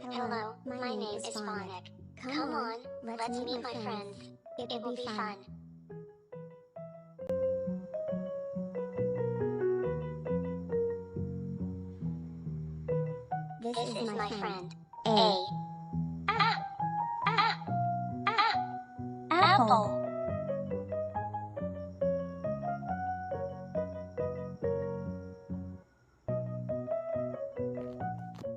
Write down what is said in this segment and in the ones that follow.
Hello, my name is Phonic. Come on, let's meet my friends. It will be fun. This is my friend. A. Apple.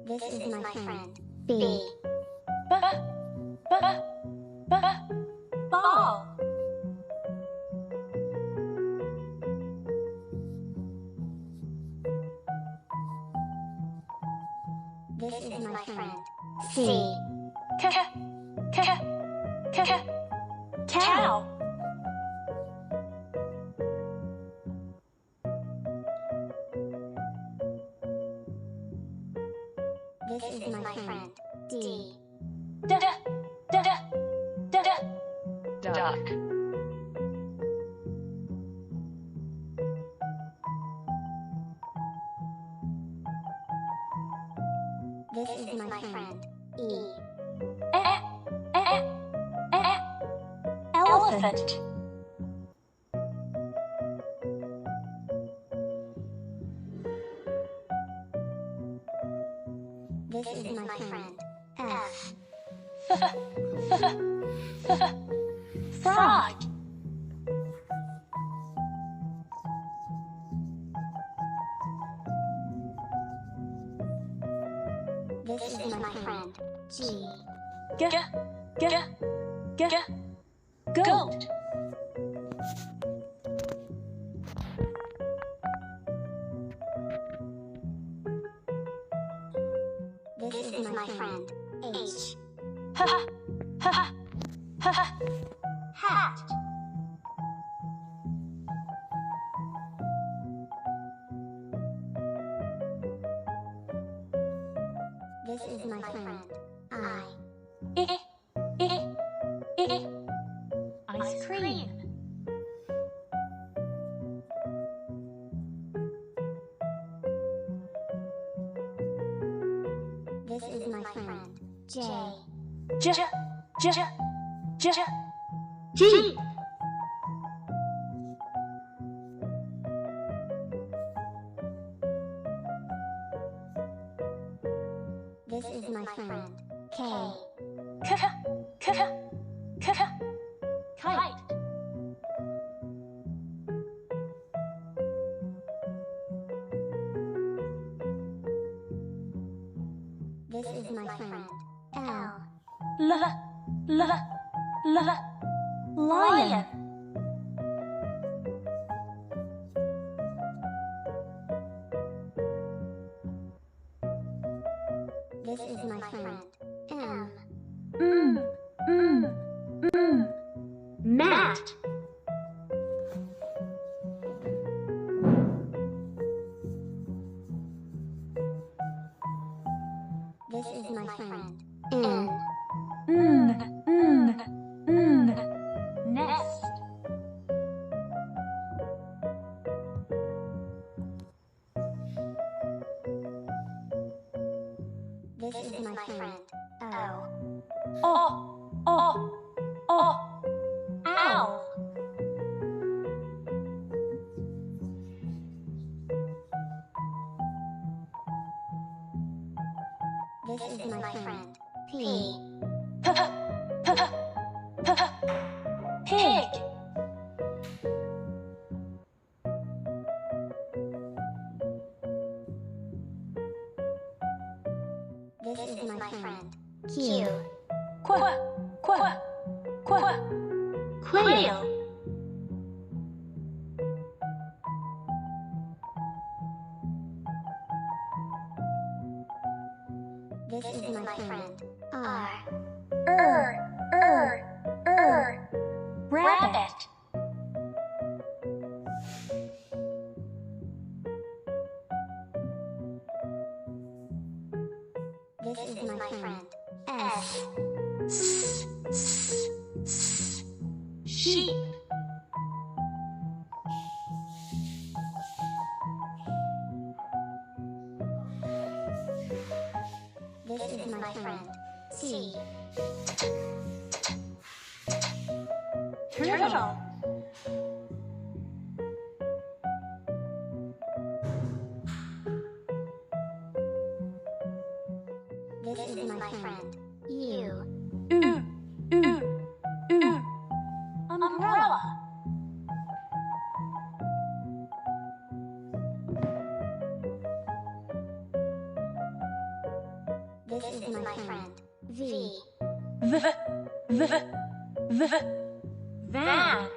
This is my friend. B. Ball. This is my friend. C. Cow. This is my friend. D. Duck. This is my friend. E. Elephant. This is my friend. F. Frog. This is my friend. G. Goat. This is my friend. H. Hat. This is my friend. I. Ice cream. This is my friend. J. Jeep. This is my friend. K. Kite. This is my friend. L. Lion. This is my friend. M. Mat. This is my friend. N. Nest. This is my friend. O. Owl. This is my friend. P. Pig. This is my friend. Q. Quail. This is my friend. R. Rabbit. This is my friend. S. Sheep. This is my friend. C. Turtle. This is my friend. U. Umbrella. This is my friend. V. Van.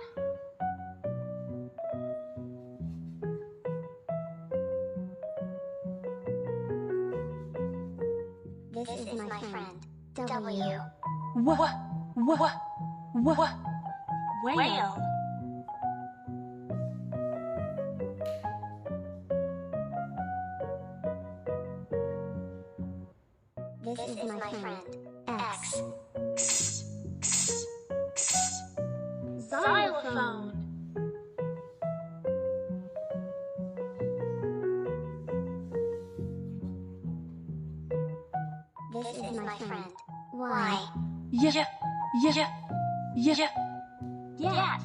This is my friend. W. Whale. This is my friend. X. Xylophone. This is my friend. Y. Yak.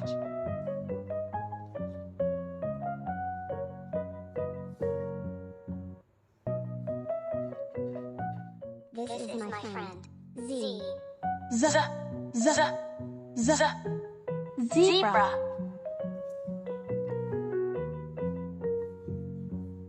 This is my friend. Z. Zebra.